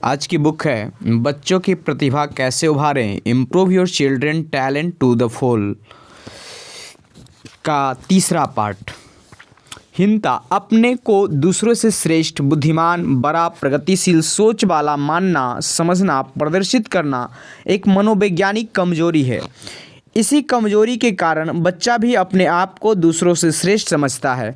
आज की बुक है बच्चों की प्रतिभा कैसे उभारें, improve your children talent to the full का तीसरा पार्ट। हीनता अपने को दूसरों से श्रेष्ठ, बुद्धिमान, बड़ा, प्रगतिशील सोच वाला मानना, समझना, प्रदर्शित करना एक मनोवैज्ञानिक कमजोरी है। इसी कमजोरी के कारण बच्चा भी अपने आप को दूसरों से श्रेष्ठ समझता है।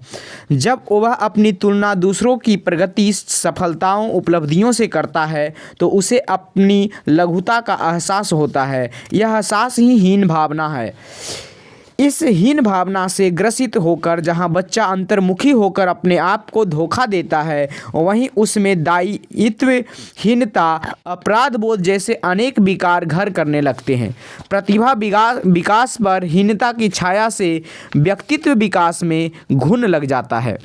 जब वह अपनी तुलना दूसरों की प्रगति, सफलताओं, उपलब्धियों से करता है तो उसे अपनी लघुता का एहसास होता है। यह एहसास ही हीन भावना है। इस हीन भावना से ग्रसित होकर जहां बच्चा अंतर्मुखी होकर अपने आप को धोखा देता है, वहीं उसमें दायित्वहीनता, अपराध बोध जैसे अनेक विकार घर करने लगते हैं। प्रतिभा विकास पर हीनता की छाया से व्यक्तित्व विकास में घुन लग जाता है।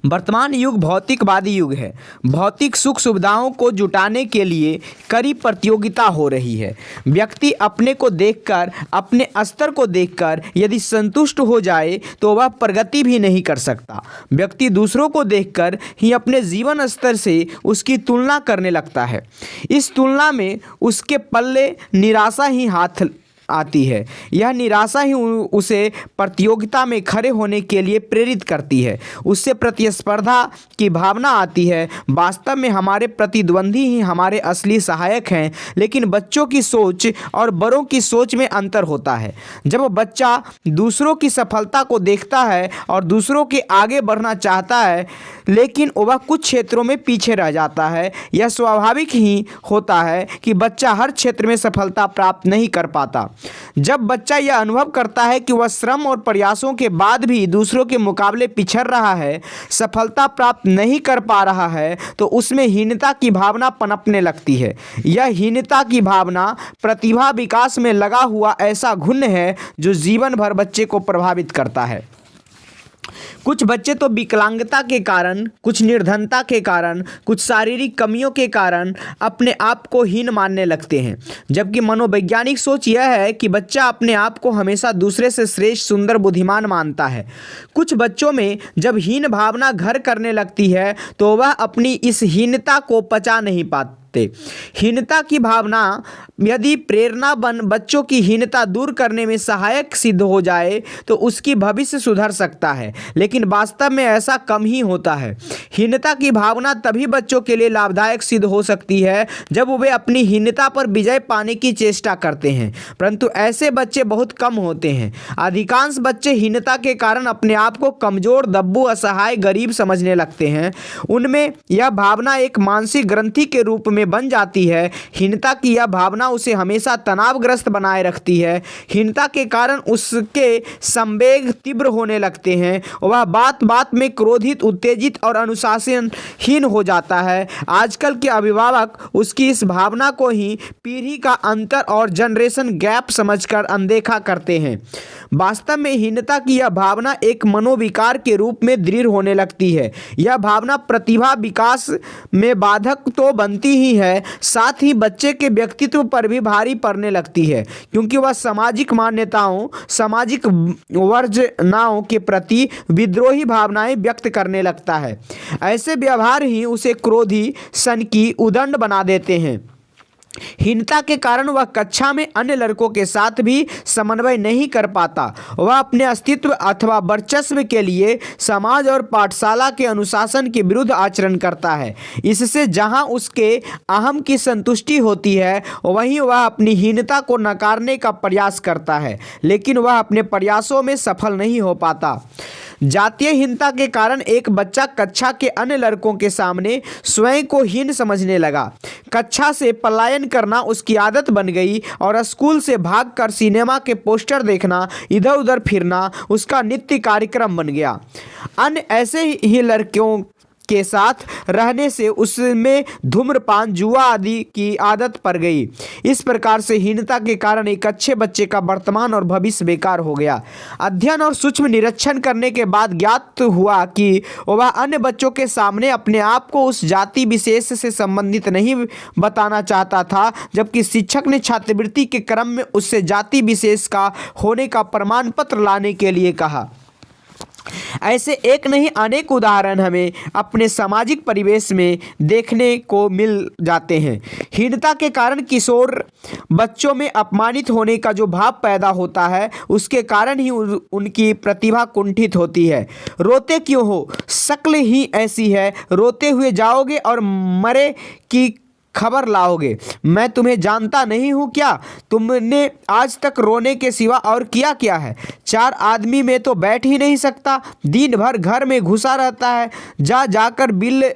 वर्तमान युग भौतिकवादी युग है। भौतिक सुख सुविधाओं को जुटाने के लिए कड़ी प्रतियोगिता हो रही है। व्यक्ति अपने को देखकर, अपने स्तर को देखकर यदि संतुष्ट हो जाए तो वह प्रगति भी नहीं कर सकता। व्यक्ति दूसरों को देखकर ही अपने जीवन स्तर से उसकी तुलना करने लगता है। इस तुलना में उसके पल्ले निराशा ही हाथ आती है। यह निराशा ही उसे प्रतियोगिता में खड़े होने के लिए प्रेरित करती है। उससे प्रतिस्पर्धा की भावना आती है। वास्तव में हमारे प्रतिद्वंदी ही हमारे असली सहायक हैं, लेकिन बच्चों की सोच और बड़ों की सोच में अंतर होता है। जब बच्चा दूसरों की सफलता को देखता है और दूसरों के आगे बढ़ना चाहता है, लेकिन वह कुछ क्षेत्रों में पीछे रह जाता है। यह स्वाभाविक ही होता है कि बच्चा हर क्षेत्र में सफलता प्राप्त नहीं कर पाता। जब बच्चा यह अनुभव करता है कि वह श्रम और प्रयासों के बाद भी दूसरों के मुकाबले पिछड़ रहा है, सफलता प्राप्त नहीं कर पा रहा है, तो उसमें हीनता की भावना पनपने लगती है। यह हीनता की भावना प्रतिभा विकास में लगा हुआ ऐसा घुन है जो जीवन भर बच्चे को प्रभावित करता है। कुछ बच्चे तो विकलांगता के कारण, कुछ निर्धनता के कारण, कुछ शारीरिक कमियों के कारण अपने आप को हीन मानने लगते हैं, जबकि मनोवैज्ञानिक सोच यह है कि बच्चा अपने आप को हमेशा दूसरे से श्रेष्ठ, सुंदर, बुद्धिमान मानता है। कुछ बच्चों में जब हीन भावना घर करने लगती है तो वह अपनी इस हीनता को पचा नहीं पाते। हीनता की भावना यदि प्रेरणा बन बच्चों की हीनता दूर करने में सहायक सिद्ध हो जाए तो उसकी भविष्य सुधर सकता है, लेकिन वास्तव में ऐसा कम ही होता है। हीनता की भावना तभी बच्चों के लिए लाभदायक सिद्ध हो सकती है जब वे अपनी हीनता पर विजय पाने की चेष्टा करते हैं, परंतु ऐसे बच्चे बहुत कम होते हैं। अधिकांश बच्चे हीनता के कारण अपने आप को कमजोर, दब्बू, असहाय, गरीब समझने लगते हैं। उनमें यह भावना एक मानसिक ग्रंथि के रूप में बन जाती है। हीनता की यह भावना उसे हमेशा तनावग्रस्त बनाए रखती है। हीनता के कारण उसके संवेग तीव्र होने लगते हैं। वह बात बात में क्रोधित, उत्तेजित और अनुशासनहीन हो जाता है। आजकल के अभिभावक उसकी इस भावना को ही पीढ़ी का अंतर और जनरेशन गैप समझकर अनदेखा करते हैं। वास्तव में हीनता की यह भावना एक मनोविकार के रूप में दृढ़ होने लगती है। यह भावना प्रतिभा विकास में बाधक तो बनती ही है, साथ ही बच्चे के व्यक्तित्व पर भी भारी पड़ने लगती है, क्योंकि वह सामाजिक मान्यताओं, सामाजिक वर्जनाओं के प्रति विद्रोही भावनाएं व्यक्त करने लगता है। ऐसे व्यवहार ही उसे क्रोधी, सनकी, उदंड बना देते हैं। हीनता के कारण वह कक्षा में अन्य लड़कों के साथ भी समन्वय नहीं कर पाता। वह अपने अस्तित्व अथवा वर्चस्व के लिए समाज और पाठशाला के अनुशासन के विरुद्ध आचरण करता है। इससे जहां उसके अहम की संतुष्टि होती है, वहीं वह अपनी हीनता को नकारने का प्रयास करता है, लेकिन वह अपने प्रयासों में सफल नहीं हो पाता। जातीयहीनता के कारण एक बच्चा कक्षा के अन्य लड़कों के सामने स्वयं को हीन समझने लगा। कक्षा से पलायन करना उसकी आदत बन गई और स्कूल से भागकर सिनेमा के पोस्टर देखना, इधर उधर फिरना उसका नित्य कार्यक्रम बन गया। अन्य ऐसे ही लड़कियों के साथ रहने से उसमें धूम्रपान, जुआ आदि की आदत पड़ गई। इस प्रकार से हीनता के कारण एक अच्छे बच्चे का वर्तमान और भविष्य बेकार हो गया। अध्ययन और सूक्ष्म निरीक्षण करने के बाद ज्ञात हुआ कि वह अन्य बच्चों के सामने अपने आप को उस जाति विशेष से संबंधित नहीं बताना चाहता था, जबकि शिक्षक ने छात्रवृत्ति के क्रम में उससे जाति विशेष का होने का प्रमाण पत्र लाने के लिए कहा। ऐसे एक नहीं अनेक उदाहरण हमें अपने सामाजिक परिवेश में देखने को मिल जाते हैं। हीनता के कारण किशोर बच्चों में अपमानित होने का जो भाव पैदा होता है, उसके कारण ही उनकी प्रतिभा कुंठित होती है। रोते क्यों हो? शक्ल ही ऐसी है, रोते हुए जाओगे और मरे की खबर लाओगे। मैं तुम्हें जानता नहीं हूँ क्या? तुमने आज तक रोने के सिवा और किया क्या है? चार आदमी में तो बैठ ही नहीं सकता, दिन भर घर में घुसा रहता है। जाकर बिल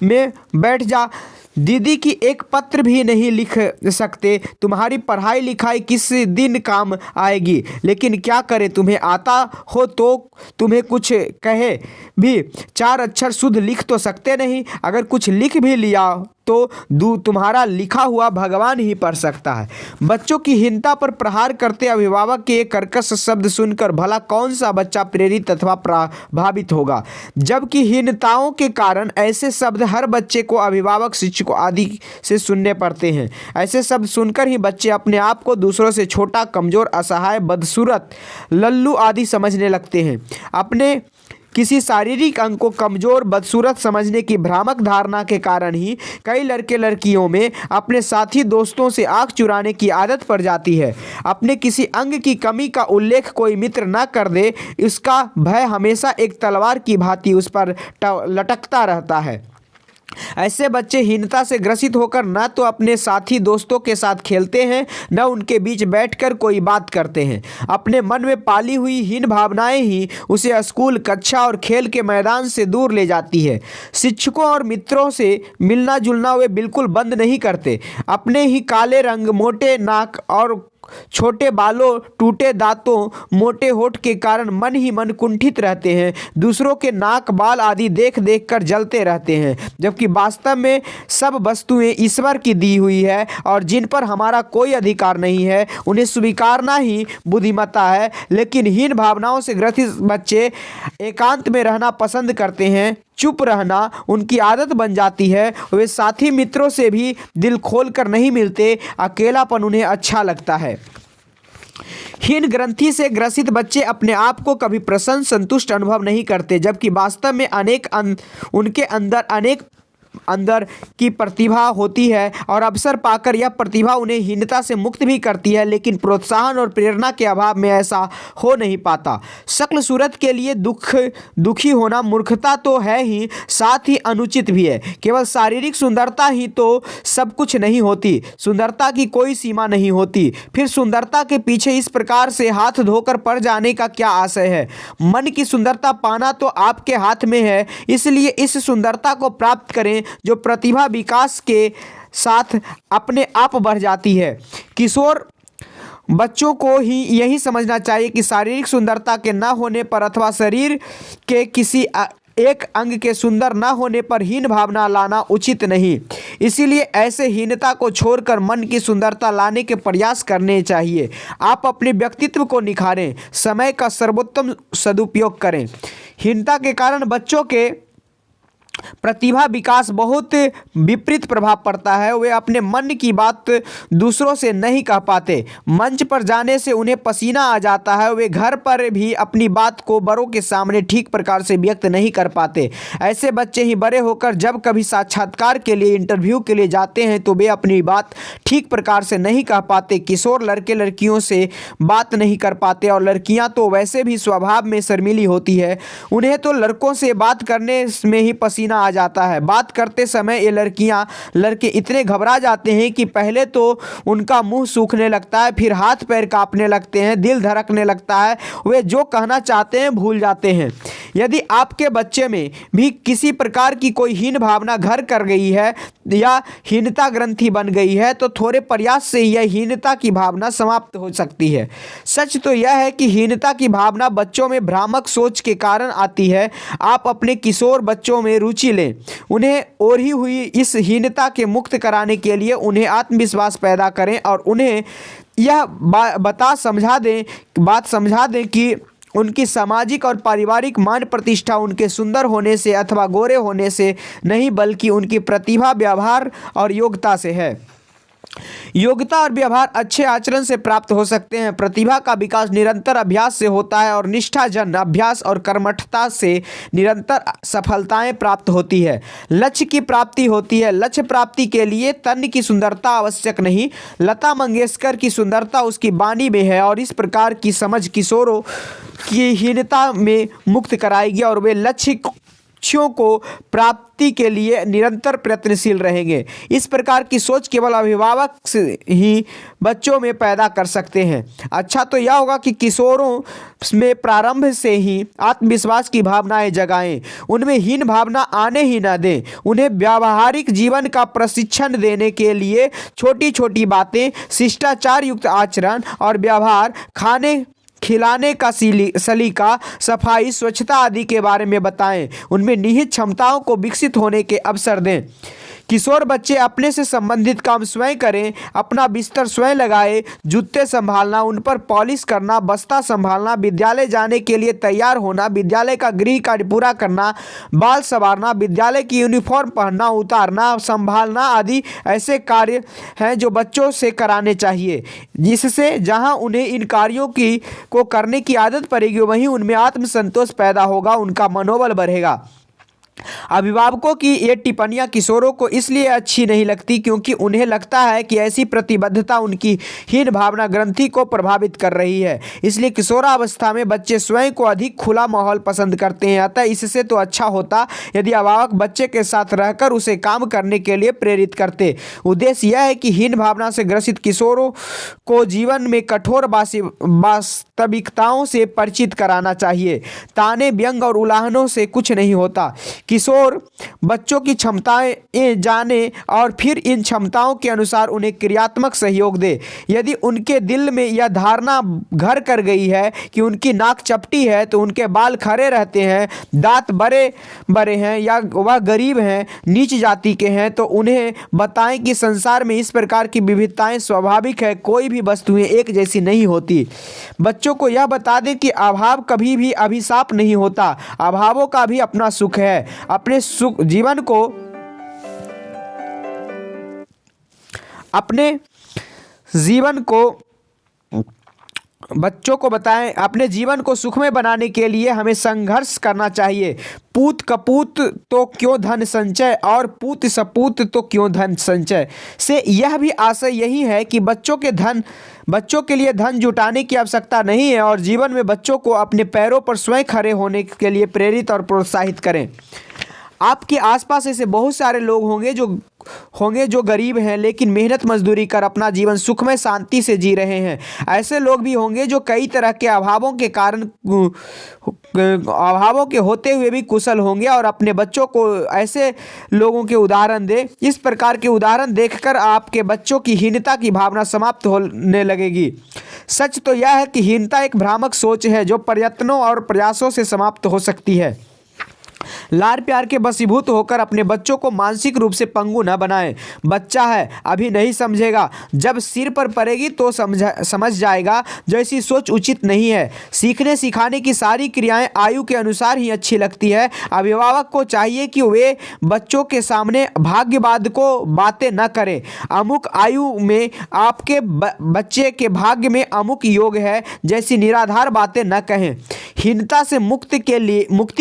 में बैठ जा। दीदी की एक पत्र भी नहीं लिख सकते। तुम्हारी पढ़ाई लिखाई किस दिन काम आएगी? लेकिन क्या करें, तुम्हें आता हो तो तुम्हें कुछ कहे भी चार अक्षर शुद्ध लिख तो सकते नहीं। अगर कुछ लिख भी लिया तो तुम्हारा लिखा हुआ भगवान ही पढ़ सकता है। बच्चों की हीनता पर प्रहार करते अभिभावक के ये कर्कश शब्द सुनकर भला कौन सा बच्चा प्रेरित अथवा प्रभावित होगा? जबकि हीनताओं के कारण ऐसे शब्द हर बच्चे को अभिभावक, शिक्षकों आदि से सुनने पड़ते हैं। ऐसे शब्द सुनकर ही बच्चे अपने आप को दूसरों से छोटा, कमजोर, असहाय, बदसूरत, लल्लू आदि समझने लगते हैं। अपने किसी शारीरिक अंग को कमजोर, बदसूरत समझने की भ्रामक धारणा के कारण ही कई लड़के लड़कियों में अपने साथी दोस्तों से आंख चुराने की आदत पड़ जाती है। अपने किसी अंग की कमी का उल्लेख कोई मित्र न कर दे, इसका भय हमेशा एक तलवार की भांति उस पर लटकता रहता है। ऐसे बच्चे हीनता से ग्रसित होकर न तो अपने साथी दोस्तों के साथ खेलते हैं, न उनके बीच बैठकर कोई बात करते हैं। अपने मन में पाली हुई हीन भावनाएं ही उसे स्कूल, कक्षा और खेल के मैदान से दूर ले जाती है। शिक्षकों और मित्रों से मिलना जुलना वे बिल्कुल बंद नहीं करते। अपने ही काले रंग, मोटे नाक और छोटे बालों, टूटे दांतों, मोटे होठ के कारण मन ही मन कुंठित रहते हैं। दूसरों के नाक, बाल आदि देख देख कर जलते रहते हैं, जबकि वास्तव में सब वस्तुएं ईश्वर की दी हुई है और जिन पर हमारा कोई अधिकार नहीं है, उन्हें स्वीकारना ही बुद्धिमत्ता है। लेकिन हीन भावनाओं से ग्रसित बच्चे एकांत में रहना पसंद करते हैं। चुप रहना उनकी आदत बन जाती है। वे साथी मित्रों से भी दिल खोल कर नहीं मिलते। अकेलापन उन्हें अच्छा लगता है। हीन ग्रंथि से ग्रसित बच्चे अपने आप को कभी प्रसन्न, संतुष्ट अनुभव नहीं करते, जबकि वास्तव में उनके अंदर की प्रतिभा होती है और अवसर पाकर यह प्रतिभा उन्हें हीनता से मुक्त भी करती है। लेकिन प्रोत्साहन और प्रेरणा के अभाव में ऐसा हो नहीं पाता। शक्ल सूरत के लिए दुखी होना मूर्खता तो है ही, साथ ही अनुचित भी है। केवल शारीरिक सुंदरता ही तो सब कुछ नहीं होती। सुंदरता की कोई सीमा नहीं होती। फिर सुंदरता के पीछे इस प्रकार से हाथ धोकर पड़ जाने का क्या आशय है? मन की सुंदरता पाना तो आपके हाथ में है, इसलिए इस सुंदरता को प्राप्त करें जो प्रतिभा विकास के साथ अपने आप बढ़ जाती है। किशोर बच्चों को ही यही समझना चाहिए कि शारीरिक सुंदरता के न होने पर अथवा शरीर के किसी एक अंग के सुंदर न होने पर हीन भावना लाना उचित नहीं। इसीलिए ऐसे हीनता को छोड़कर मन की सुंदरता लाने के प्रयास करने चाहिए। आप अपने व्यक्तित्व को निखारें, समय का सर्वोत्तम सदुपयोग करें। हीनता के कारण बच्चों के प्रतिभा विकास बहुत विपरीत प्रभाव पड़ता है। वे अपने मन की बात दूसरों से नहीं कह पाते। मंच पर जाने से उन्हें पसीना आ जाता है। वे घर पर भी अपनी बात को बड़ों के सामने ठीक प्रकार से व्यक्त नहीं कर पाते। ऐसे बच्चे ही बड़े होकर जब कभी साक्षात्कार के लिए, इंटरव्यू के लिए जाते हैं तो वे अपनी बात ठीक प्रकार से नहीं कह पाते। किशोर लड़के लड़कियों से बात नहीं कर पाते और लड़कियां तो वैसे भी स्वभाव में शर्मीली होती है। उन्हें तो लड़कों से बात करने में ही पसीना आ जाता है। बात करते समय ये लड़के इतने घबरा जाते हैं कि पहले तो उनका मुंह सूखने लगता है, फिर हाथ पैर कांपने लगते हैं, दिल धड़कने लगता है। वे जो कहना चाहते हैं भूल जाते हैं। यदि आपके बच्चे में भी किसी प्रकार की कोई हीन भावना घर कर गई है या हीनता ग्रंथि बन गई है तो थोड़े प्रयास से यह हीनता की भावना समाप्त हो सकती है। सच तो यह है कि हीनता की भावना बच्चों में भ्रामक सोच के कारण आती है। आप अपने किशोर बच्चों में रुचि लें। उन्हें ओढ़ी हुई इस हीनता के मुक्त कराने के लिए उन्हें आत्मविश्वास पैदा करें और उन्हें यह बात समझा दें कि उनकी सामाजिक और पारिवारिक मान प्रतिष्ठा उनके सुंदर होने से अथवा गोरे होने से नहीं, बल्कि उनकी प्रतिभा, व्यवहार और योग्यता से है। योग्यता और व्यवहार अच्छे आचरण से प्राप्त हो सकते हैं। प्रतिभा का विकास निरंतर अभ्यास से होता है और निष्ठाजन अभ्यास और कर्मठता से निरंतर सफलताएं प्राप्त होती है। लक्ष्य की प्राप्ति होती है। लक्ष्य प्राप्ति के लिए तन की सुंदरता आवश्यक नहीं, लता मंगेशकर की सुंदरता उसकी वाणी में है और इस प्रकार की समझ किशोरों की हीनता में मुक्त कराएगी और वे लक्ष्यों को प्राप्ति के लिए निरंतर प्रयत्नशील रहेंगे। इस प्रकार की सोच केवल अभिभावक से ही बच्चों में पैदा कर सकते हैं। अच्छा तो यह होगा कि किशोरों में प्रारंभ से ही आत्मविश्वास की भावनाएं जगाएं, उनमें हीन भावना आने ही न दें। उन्हें व्यावहारिक जीवन का प्रशिक्षण देने के लिए छोटी छोटी बातें, शिष्टाचार युक्त आचरण और व्यवहार, खाने खिलाने का सलीका, सफाई, स्वच्छता आदि के बारे में बताएं। उनमें निहित क्षमताओं को विकसित होने के अवसर दें। किशोर बच्चे अपने से संबंधित काम स्वयं करें, अपना बिस्तर स्वयं लगाएं, जूते संभालना, उन पर पॉलिश करना, बस्ता संभालना, विद्यालय जाने के लिए तैयार होना, विद्यालय का गृह कार्य पूरा करना, बाल संवारना, विद्यालय की यूनिफॉर्म पहनना, उतारना, संभालना आदि ऐसे कार्य हैं जो बच्चों से कराने चाहिए, जिससे जहां उन्हें इन कार्यों को करने की आदत पड़ेगी वहीं उनमें आत्मसंतोष पैदा होगा, उनका मनोबल बढ़ेगा। अभिभावकों की ये टिप्पणियां किशोरों को इसलिए अच्छी नहीं लगती क्योंकि उन्हें लगता है कि ऐसी प्रतिबद्धता उनकी हीन भावना ग्रंथि को प्रभावित कर रही है। इसलिए किशोरावस्था में बच्चे स्वयं को अधिक खुला माहौल पसंद करते हैं। अतः इससे तो अच्छा होता यदि अभिभावक बच्चे के साथ रहकर उसे काम करने के लिए प्रेरित करते। उद्देश्य यह है कि हीन भावना से ग्रसित किशोरों को जीवन में कठोर वास्तविकताओं से परिचित कराना चाहिए। ताने, व्यंग और उलाहनों से कुछ नहीं होता। किशोर बच्चों की क्षमताएं जाने और फिर इन क्षमताओं के अनुसार उन्हें क्रियात्मक सहयोग दे। यदि उनके दिल में यह धारणा घर कर गई है कि उनकी नाक चपटी है तो उनके बाल खड़े रहते हैं, दांत बड़े बड़े हैं या वह गरीब हैं, नीच जाति के हैं, तो उन्हें बताएं कि संसार में इस प्रकार की विविधताएं स्वाभाविक है, कोई भी वस्तुएं एक जैसी नहीं होती। बच्चों को यह बता दें कि अभाव कभी भी अभिशाप नहीं होता, अभावों का भी अपना सुख है। अपने जीवन को बच्चों को बताएं, अपने जीवन को सुखमय बनाने के लिए हमें संघर्ष करना चाहिए। पूत कपूत तो क्यों धन संचय और पूत सपूत तो क्यों धन संचय से यह भी आशय यही है कि बच्चों के लिए धन जुटाने की आवश्यकता नहीं है और जीवन में बच्चों को अपने पैरों पर स्वयं खड़े होने के लिए प्रेरित और प्रोत्साहित करें। आपके आसपास ऐसे बहुत सारे लोग होंगे जो गरीब हैं लेकिन मेहनत मजदूरी कर अपना जीवन सुखमय शांति से जी रहे हैं। ऐसे लोग भी होंगे जो कई तरह के अभावों के होते हुए भी कुशल होंगे और अपने बच्चों को ऐसे लोगों के उदाहरण दें। इस प्रकार के उदाहरण देखकर आपके बच्चों की हीनता की भावना समाप्त होने लगेगी। सच तो यह है कि हीनता एक भ्रामक सोच है जो प्रयत्नों और प्रयासों से समाप्त हो सकती है। लाड़ प्यार के वशीभूत होकर अपने बच्चों को मानसिक रूप से पंगु न बनाएं। बच्चा है, अभी नहीं समझेगा, जब सिर पर पड़ेगी तो समझ जाएगा। जो ऐसी सोच उचित नहीं है। सीखने सिखाने की सारी क्रियाएं आयु के अनुसार ही अच्छी लगती है। अभिभावक को चाहिए कि वे बच्चों के सामने भाग्यवाद को बातें न करें। अमुक आयु में आपके बच्चे के भाग्य में अमुक योग है जैसी निराधार बातें न कहें। हीनता से मुक्ति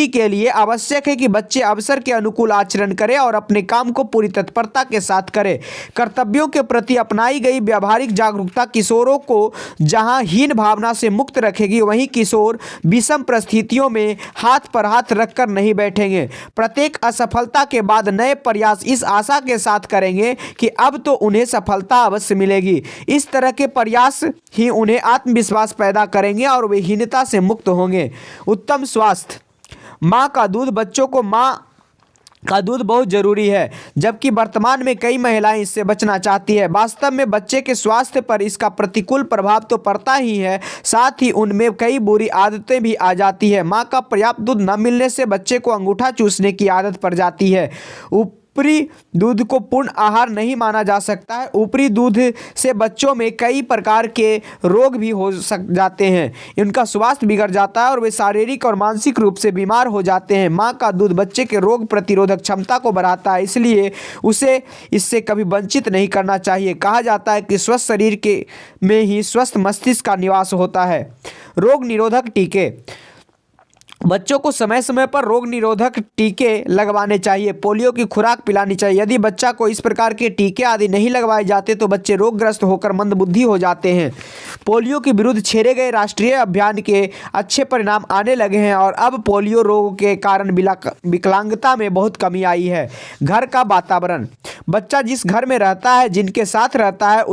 के लिए आवश्यक है कि बच्चे अवसर के अनुकूल आचरण करें और अपने काम को पूरी तत्परता के साथ करें। कर्तव्यों के प्रति अपनाई गई व्यावहारिक जागरूकता किशोरों को जहां हीन भावना से मुक्त रखेगी वहीं किशोर विषम परिस्थितियों में हाथ पर हाथ रखकर नहीं बैठेंगे। प्रत्येक असफलता के बाद नए प्रयास इस आशा के साथ करेंगे कि अब तो उन्हें सफलता अवश्य मिलेगी। इस तरह के प्रयास ही उन्हें आत्मविश्वास पैदा करेंगे और वे हीनता से मुक्त होंगे। उत्तम स्वास्थ्य। माँ का दूध। बच्चों को माँ का दूध बहुत जरूरी है, जबकि वर्तमान में कई महिलाएं इससे बचना चाहती है। वास्तव में बच्चे के स्वास्थ्य पर इसका प्रतिकूल प्रभाव तो पड़ता ही है, साथ ही उनमें कई बुरी आदतें भी आ जाती है। माँ का पर्याप्त दूध न मिलने से बच्चे को अंगूठा चूसने की आदत पड़ जाती है। ऊपरी दूध को पूर्ण आहार नहीं माना जा सकता है। ऊपरी दूध से बच्चों में कई प्रकार के रोग भी हो जाते हैं, उनका स्वास्थ्य बिगड़ जाता है और वे शारीरिक और मानसिक रूप से बीमार हो जाते हैं। माँ का दूध बच्चे के रोग प्रतिरोधक क्षमता को बढ़ाता है, इसलिए उसे इससे कभी वंचित नहीं करना चाहिए। कहा जाता है कि स्वस्थ शरीर के में ही स्वस्थ मस्तिष्क का निवास होता है। रोग निरोधक टीके, बच्चों को समय समय पर रोग निरोधक टीके लगवाने चाहिए। पोलियो की खुराक पिलानी चाहिए। यदि बच्चा को इस प्रकार के टीके आदि नहीं लगवाए जाते तो बच्चे रोगग्रस्त होकर मंदबुद्धि हो जाते हैं। पोलियो के विरुद्ध छेड़े गए राष्ट्रीय अभियान के अच्छे परिणाम आने लगे हैं और अब पोलियो रोग के कारण विकलांगता में बहुत कमी आई है। घर का वातावरण, बच्चा जिस घर में रहता है, जिनके साथ रहता है,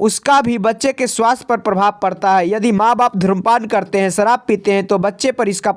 उसका भी बच्चे के स्वास्थ्य पर प्रभाव पड़ता है। यदि माँ बाप धूम्रपान करते हैं, शराब पीते हैं तो बच्चे पर इसका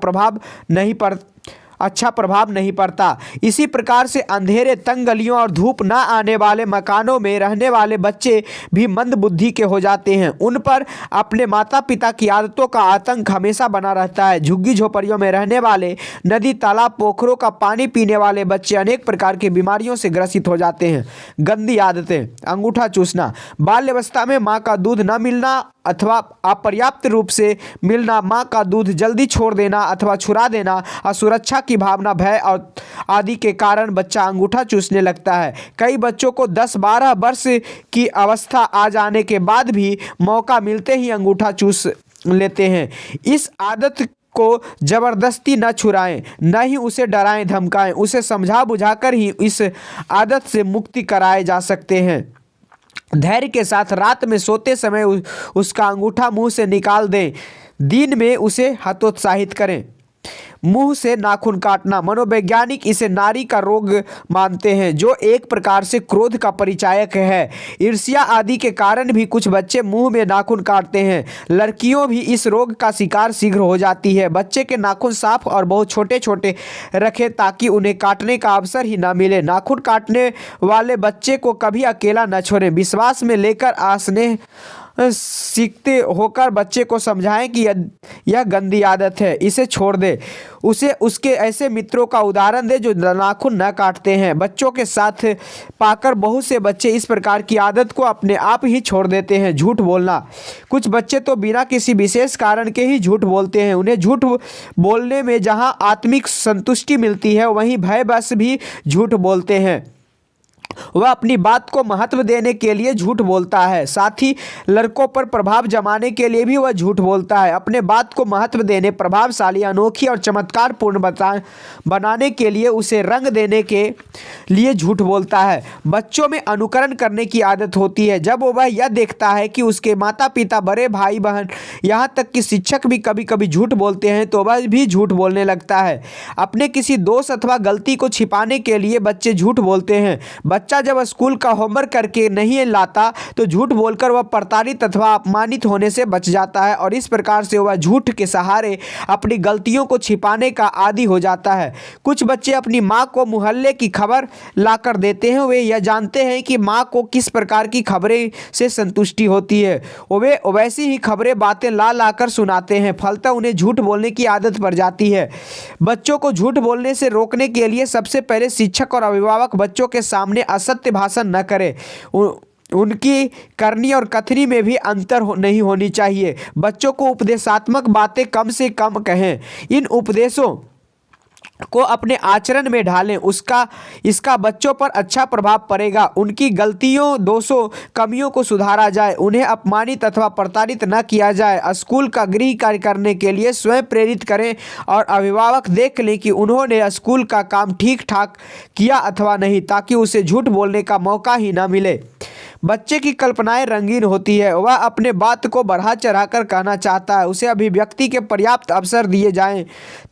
अच्छा प्रभाव नहीं पड़ता। इसी प्रकार से अंधेरे, तंग गलियों और धूप न आने वाले मकानों में रहने वाले बच्चे भी मंद बुद्धि के हो जाते हैं। उन पर अपने माता पिता की आदतों का आतंक हमेशा बना रहता है। झुग्गी झोपड़ियों में रहने वाले, नदी तालाब पोखरों का पानी पीने वाले बच्चे अनेक प्रकार की बीमारियों से ग्रसित हो जाते हैं। गंदी आदतें, अंगूठा चूसना, बाल्यावस्था में माँ का दूध न मिलना अथवा अपर्याप्त रूप से मिलना, माँ का दूध जल्दी छोड़ देना अथवा छुड़ा देना, असुरक्षा की भावना, भय और आदि के कारण बच्चा अंगूठा चूसने लगता है। कई बच्चों को 10-12 वर्ष की अवस्था आ जाने के बाद भी मौका मिलते ही अंगूठा चूस लेते हैं। इस आदत को जबरदस्ती न छुड़ाएं, न ही उसे डराएं धमकाएं, उसे समझा बुझाकर ही इस आदत से मुक्ति कराए जा सकते हैं। धैर्य के साथ रात में सोते समय उसका अंगूठा मुंह से निकाल दें। दिन में उसे हतोत्साहित करें। मुंह से नाखून काटना, मनोवैज्ञानिक इसे नारी का रोग मानते हैं, जो एक प्रकार से क्रोध का परिचायक है। ईर्ष्या आदि के कारण भी कुछ बच्चे मुंह में नाखून काटते हैं। लड़कियों भी इस रोग का शिकार शीघ्र हो जाती है। बच्चे के नाखून साफ और बहुत छोटे छोटे रखें ताकि उन्हें काटने का अवसर ही न मिले। नाखून काटने वाले बच्चे को कभी अकेला न छोड़ें। विश्वास में लेकर स्नेह सीखते होकर बच्चे को समझाएं कि यह गंदी आदत है, इसे छोड़ दे। उसे उसके ऐसे मित्रों का उदाहरण दे जो नाखून न काटते हैं। बच्चों के साथ पाकर बहुत से बच्चे इस प्रकार की आदत को अपने आप ही छोड़ देते हैं। झूठ बोलना, कुछ बच्चे तो बिना किसी विशेष कारण के ही झूठ बोलते हैं। उन्हें झूठ बोलने में जहां आत्मिक संतुष्टि मिलती है, वहीं भयवश भी झूठ बोलते हैं। वह अपनी बात को महत्व देने के लिए झूठ बोलता है, साथ ही लड़कों पर प्रभाव जमाने के लिए भी वह झूठ बोलता है। अपने बात को महत्व देने, प्रभावशाली, अनोखी और चमत्कारपूर्ण बनाने के लिए, उसे रंग देने के लिए झूठ बोलता है। बच्चों में अनुकरण करने की आदत होती है। जब वह यह देखता है कि उसके माता पिता, बड़े भाई बहन, यहाँ तक कि शिक्षक भी कभी कभी झूठ बोलते हैं तो वह भी झूठ बोलने लगता है। अपने किसी दोष अथवा गलती को छिपाने के लिए बच्चे झूठ बोलते हैं। बच्चा जब स्कूल का होमवर्क करके नहीं लाता तो झूठ बोलकर वह प्रताड़ित अथवा अपमानित होने से बच जाता है और इस प्रकार से वह झूठ के सहारे अपनी गलतियों को छिपाने का आदी हो जाता है। कुछ बच्चे अपनी माँ को मोहल्ले की खबर लाकर देते हैं। वे यह जानते हैं कि माँ को किस प्रकार की खबरें से संतुष्टि होती है, वे वैसी ही खबरें बातें ला कर सुनाते हैं। फलतः उन्हें झूठ बोलने की आदत पड़ जाती है। बच्चों को झूठ बोलने से रोकने के लिए सबसे पहले शिक्षक और अभिभावक बच्चों के सामने असत्य भाषण न करें। उनकी करनी और कथनी में भी अंतर नहीं होनी चाहिए। बच्चों को उपदेशात्मक बातें कम से कम कहें। इन उपदेशों को अपने आचरण में ढालें, इसका बच्चों पर अच्छा प्रभाव पड़ेगा। उनकी गलतियों, दोषों, कमियों को सुधारा जाए, उन्हें अपमानित अथवा प्रताड़ित न किया जाए। स्कूल का गृह कार्य करने के लिए स्वयं प्रेरित करें और अभिभावक देख लें कि उन्होंने स्कूल का काम ठीक ठाक किया अथवा नहीं, ताकि उसे झूठ बोलने का मौका ही न मिले। बच्चे की कल्पनाएं रंगीन होती है। वह अपने बात को बढ़ा चढ़ाकर कहना चाहता है। उसे अभिव्यक्ति के पर्याप्त अवसर दिए जाएं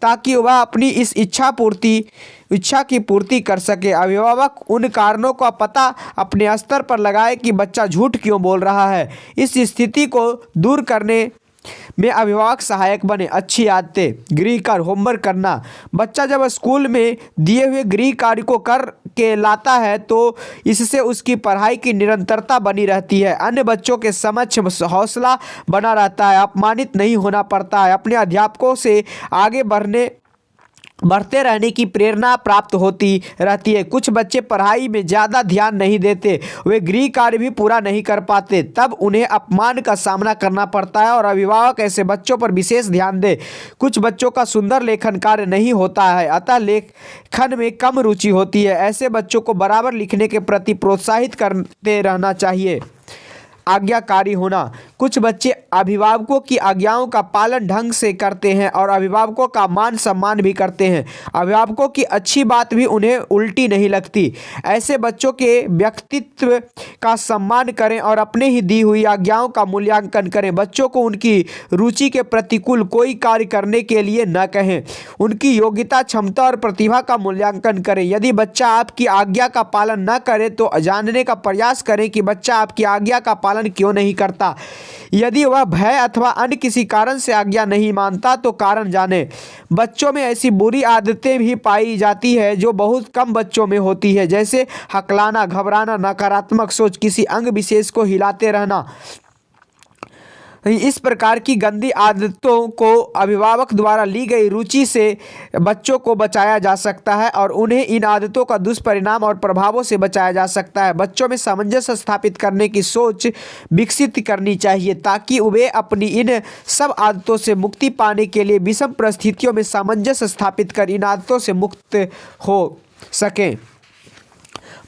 ताकि वह अपनी इस इच्छा की पूर्ति कर सके। अभिभावक उन कारणों का पता अपने स्तर पर लगाए कि बच्चा झूठ क्यों बोल रहा है। इस स्थिति को दूर करने में अभिभावक सहायक बने। अच्छी आदतें, गृह कार्य, होमवर्क करना। बच्चा जब स्कूल में दिए हुए गृह कार्य को कर के लाता है तो इससे उसकी पढ़ाई की निरंतरता बनी रहती है। अन्य बच्चों के समक्ष हौसला बना रहता है, अपमानित नहीं होना पड़ता है। अपने अध्यापकों से आगे बढ़ने बढ़ते रहने की प्रेरणा प्राप्त होती रहती है। कुछ बच्चे पढ़ाई में ज़्यादा ध्यान नहीं देते, वे गृह कार्य भी पूरा नहीं कर पाते, तब उन्हें अपमान का सामना करना पड़ता है और अभिभावक ऐसे बच्चों पर विशेष ध्यान दे। कुछ बच्चों का सुंदर लेखन कार्य नहीं होता है, अतः लेखन में कम रुचि होती है। ऐसे बच्चों को बराबर लिखने के प्रति प्रोत्साहित करते रहना चाहिए। आज्ञाकारी होना। कुछ बच्चे अभिभावकों की आज्ञाओं का पालन ढंग से करते हैं और अभिभावकों का मान सम्मान भी करते हैं। अभिभावकों की अच्छी बात भी उन्हें उल्टी नहीं लगती। ऐसे बच्चों के व्यक्तित्व का सम्मान करें और अपने ही दी हुई आज्ञाओं का मूल्यांकन करें। बच्चों को उनकी रुचि के प्रतिकूल कोई कार्य करने के लिए न कहें। उनकी योग्यता, क्षमता और प्रतिभा का मूल्यांकन करें। यदि बच्चा आपकी आज्ञा का पालन न करे तो जानने का प्रयास करें कि बच्चा आपकी आज्ञा का पालन क्यों नहीं करता। यदि वह भय अथवा अन्य किसी कारण से आज्ञा नहीं मानता तो कारण जाने। बच्चों में ऐसी बुरी आदतें भी पाई जाती है जो बहुत कम बच्चों में होती है, जैसे हकलाना, घबराना, नकारात्मक सोच, किसी अंग विशेष को हिलाते रहना। इस प्रकार की गंदी आदतों को अभिभावक द्वारा ली गई रुचि से बच्चों को बचाया जा सकता है और उन्हें इन आदतों का दुष्परिणाम और प्रभावों से बचाया जा सकता है। बच्चों में सामंजस्य स्थापित करने की सोच विकसित करनी चाहिए ताकि वे अपनी इन सब आदतों से मुक्ति पाने के लिए विषम परिस्थितियों में सामंजस्य स्थापित कर इन आदतों से मुक्त हो सकें।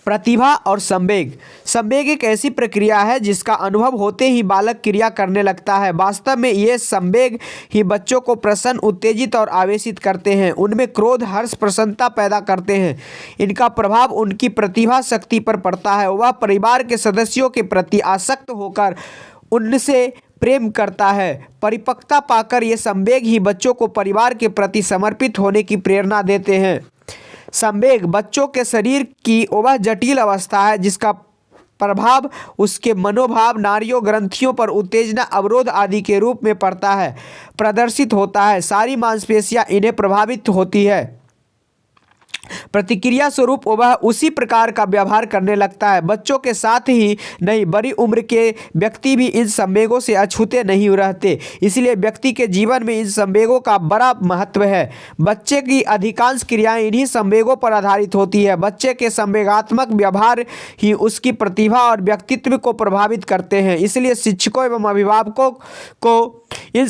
प्रतिभा और संवेग। संवेग एक ऐसी प्रक्रिया है जिसका अनुभव होते ही बालक क्रिया करने लगता है। वास्तव में ये संवेग ही बच्चों को प्रसन्न, उत्तेजित और आवेशित करते हैं। उनमें क्रोध, हर्ष, प्रसन्नता पैदा करते हैं। इनका प्रभाव उनकी प्रतिभा शक्ति पर पड़ता है। वह परिवार के सदस्यों के प्रति आसक्त होकर उनसे प्रेम करता है। परिपक्वता पाकर ये संवेग ही बच्चों को परिवार के प्रति समर्पित होने की प्रेरणा देते हैं। संवेग बच्चों के शरीर की वह जटिल अवस्था है जिसका प्रभाव उसके मनोभाव, नाड़ियों, ग्रंथियों पर उत्तेजना, अवरोध आदि के रूप में पड़ता है, प्रदर्शित होता है। सारी मांसपेशियां इन्हें प्रभावित होती है। प्रतिक्रिया स्वरूप वह उसी प्रकार का व्यवहार करने लगता है। बच्चों के साथ ही नहीं, बड़ी उम्र के व्यक्ति भी इन संवेगों से अछूते नहीं रहते। इसलिए व्यक्ति के जीवन में इन संवेगों का बड़ा महत्व है। बच्चे की अधिकांश क्रियाएं इन्हीं संवेगों पर आधारित होती है। बच्चे के संवेगात्मक व्यवहार ही उसकी प्रतिभा और व्यक्तित्व को प्रभावित करते हैं। इसलिए शिक्षकों एवं अभिभावकों को इन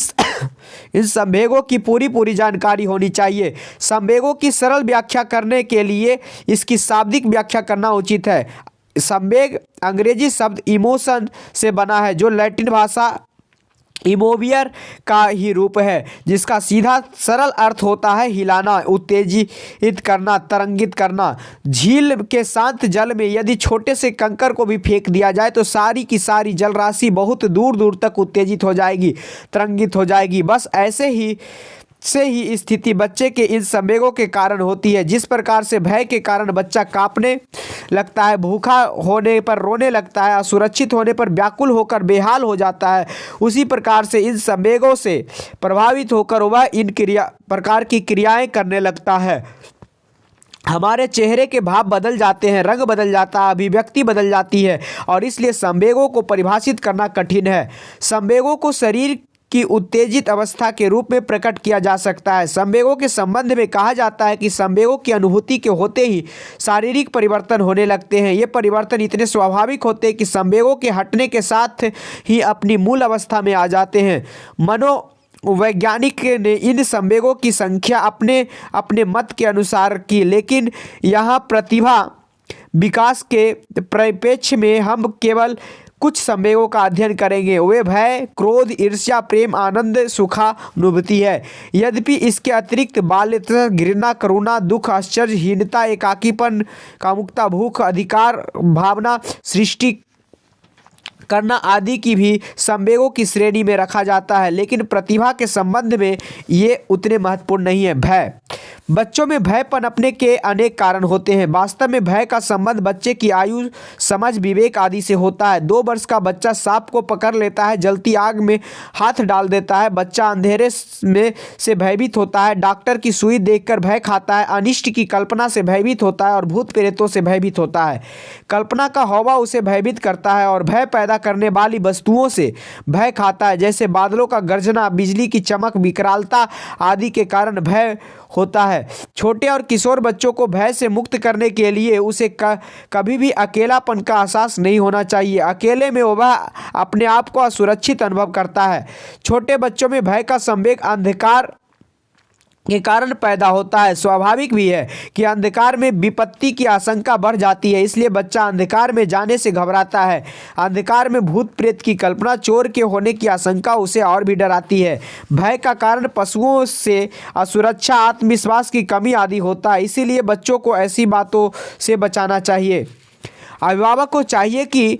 संवेगों की पूरी जानकारी होनी चाहिए। संवेगों की सरल व्याख्या करने के लिए इसकी शाब्दिक व्याख्या करना उचित है। संवेग अंग्रेजी शब्द इमोशन से बना है जो लैटिन भाषा इमोवियर का ही रूप है, जिसका सीधा सरल अर्थ होता है हिलाना, उत्तेजित करना, तरंगित करना। झील के शांत जल में यदि छोटे से कंकर को भी फेंक दिया जाए तो सारी की सारी जल राशि बहुत दूर दूर तक उत्तेजित हो जाएगी, तरंगित हो जाएगी। बस ऐसे ही स्थिति बच्चे के इन संवेगों के कारण होती है। जिस प्रकार से भय के कारण बच्चा कांपने लगता है, भूखा होने पर रोने लगता है, असुरक्षित होने पर व्याकुल होकर बेहाल हो जाता है, उसी प्रकार से इन संवेगों से प्रभावित होकर वह इन प्रकार की क्रियाएं करने लगता है। हमारे चेहरे के भाव बदल जाते हैं, रंग बदल जाता है, अभिव्यक्ति बदल जाती है और इसलिए संवेगों को परिभाषित करना कठिन है। संवेगों को शरीर की उत्तेजित अवस्था के रूप में प्रकट किया जा सकता है। संवेगों के संबंध में कहा जाता है कि संवेगों की अनुभूति के होते ही शारीरिक परिवर्तन होने लगते हैं। ये परिवर्तन इतने स्वाभाविक होते हैं कि संवेगों के हटने के साथ ही अपनी मूल अवस्था में आ जाते हैं। मनोवैज्ञानिक ने इन संवेगों की संख्या अपने अपने मत के अनुसार की, लेकिन यहाँ प्रतिभा विकास के परिप्रेक्ष्य में हम केवल कुछ संवेगों का अध्ययन करेंगे। वे भय, क्रोध, ईर्ष्या, प्रेम, आनंद, सुखानुभूति है। यद्यपि इसके अतिरिक्त बाल्यता, घृणा, करुणा, दुख, आश्चर्यहीनता, एकाकीपन, कामुकता, भूख, अधिकार भावना, सृष्टि करना आदि की भी संवेगों की श्रेणी में रखा जाता है, लेकिन प्रतिभा के संबंध में ये उतने महत्वपूर्ण नहीं है। भय। बच्चों में भय पनपने के अनेक कारण होते हैं। वास्तव में भय का संबंध बच्चे की आयु, समझ, विवेक आदि से होता है। 2 वर्ष का बच्चा सांप को पकड़ लेता है, जलती आग में हाथ डाल देता है। बच्चा अंधेरे में से भयभीत होता है, डॉक्टर की सुई देखकर भय खाता है, अनिष्ट की कल्पना से भयभीत होता है और भूत प्रेतों से भयभीत होता है। कल्पना का हौवा उसे भयभीत करता है और भय पैदा करने वाली वस्तुओं से भय खाता है, जैसे बादलों का गर्जना, बिजली की चमक, विकरालता आदि के कारण भय होता है। है। छोटे और किशोर बच्चों को भय से मुक्त करने के लिए उसे कभी भी अकेलापन का एहसास नहीं होना चाहिए। अकेले में वह अपने आप को असुरक्षित अनुभव करता है। छोटे बच्चों में भय का संवेग अंधकार के कारण पैदा होता है। स्वाभाविक भी है कि अंधकार में विपत्ति की आशंका बढ़ जाती है, इसलिए बच्चा अंधकार में जाने से घबराता है। अंधकार में भूत प्रेत की कल्पना, चोर के होने की आशंका उसे और भी डराती है। भय का कारण पशुओं से असुरक्षा, आत्मविश्वास की कमी आदि होता है, इसीलिए बच्चों को ऐसी बातों से बचाना चाहिए। अभिभावक को चाहिए कि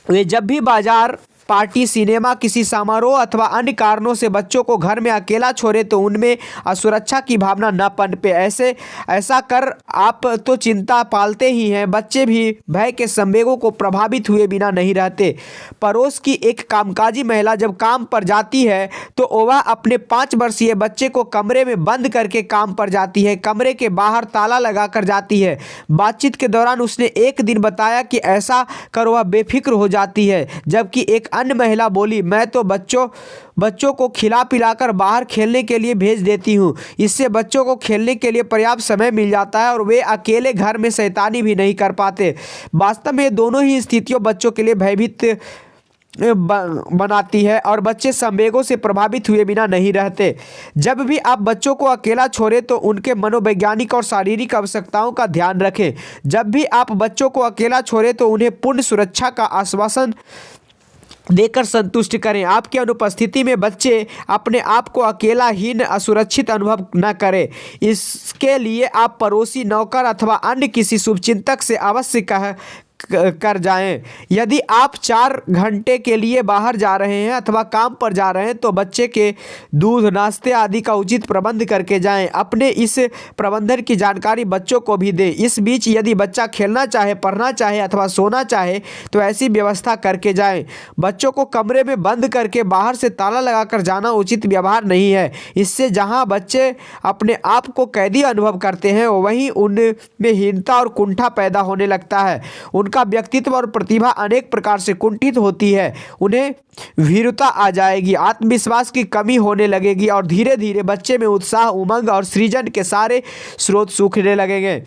वे जब भी बाजार, पार्टी, सिनेमा, किसी समारोह अथवा अन्य कारणों से बच्चों को घर में अकेला छोड़े तो उनमें असुरक्षा की भावना न पनपे। ऐसा कर आप तो चिंता पालते ही हैं, बच्चे भी भय के संवेगों को प्रभावित हुए बिना नहीं रहते। पड़ोस की एक कामकाजी महिला जब काम पर जाती है तो वह अपने 5 वर्षीय बच्चे को कमरे में बंद करके काम पर जाती है। कमरे के बाहर ताला लगा कर जाती है। बातचीत के दौरान उसने एक दिन बताया कि ऐसा कर वह बेफिक्र हो जाती है, जबकि एक अन्य महिला बोली, मैं तो बच्चों को खिला पिलाकर बाहर खेलने के लिए भेज देती हूँ। इससे बच्चों को खेलने के लिए पर्याप्त समय मिल जाता है और वे अकेले घर में शैतानी भी नहीं कर पाते। वास्तव में दोनों ही स्थितियों बच्चों के लिए भयभीत बनाती है और बच्चे संवेगों से प्रभावित हुए बिना नहीं रहते। जब भी आप बच्चों को अकेला छोड़ें तो उनके मनोवैज्ञानिक और शारीरिक आवश्यकताओं का ध्यान रखें। जब भी आप बच्चों को अकेला छोड़ें तो उन्हें पूर्ण सुरक्षा का आश्वासन देकर संतुष्ट करें। आपकी अनुपस्थिति में बच्चे अपने आप को अकेला हीन, असुरक्षित अनुभव न करें। इसके लिए आप पड़ोसी, नौकर अथवा अन्य किसी शुभचिंतक से अवश्य कर जाएं। यदि आप 4 घंटे के लिए बाहर जा रहे हैं अथवा काम पर जा रहे हैं तो बच्चे के दूध, नाश्ते आदि का उचित प्रबंध करके जाएं। अपने इस प्रबंधन की जानकारी बच्चों को भी दें। इस बीच यदि बच्चा खेलना चाहे, पढ़ना चाहे अथवा सोना चाहे तो ऐसी व्यवस्था करके जाएं। बच्चों को कमरे में बंद करके बाहर से ताला लगाकर जाना उचित व्यवहार नहीं है। इससे जहां बच्चे अपने आप को कैदी अनुभव करते हैं वहीं उनमें हीनता और कुंठा पैदा होने लगता है। उनका व्यक्तित्व और प्रतिभा अनेक प्रकार से कुंठित होती है। उन्हें भीरुता आ जाएगी, आत्मविश्वास की कमी होने लगेगी और धीरे धीरे बच्चे में उत्साह, उमंग और सृजन के सारे स्रोत सूखने लगेंगे।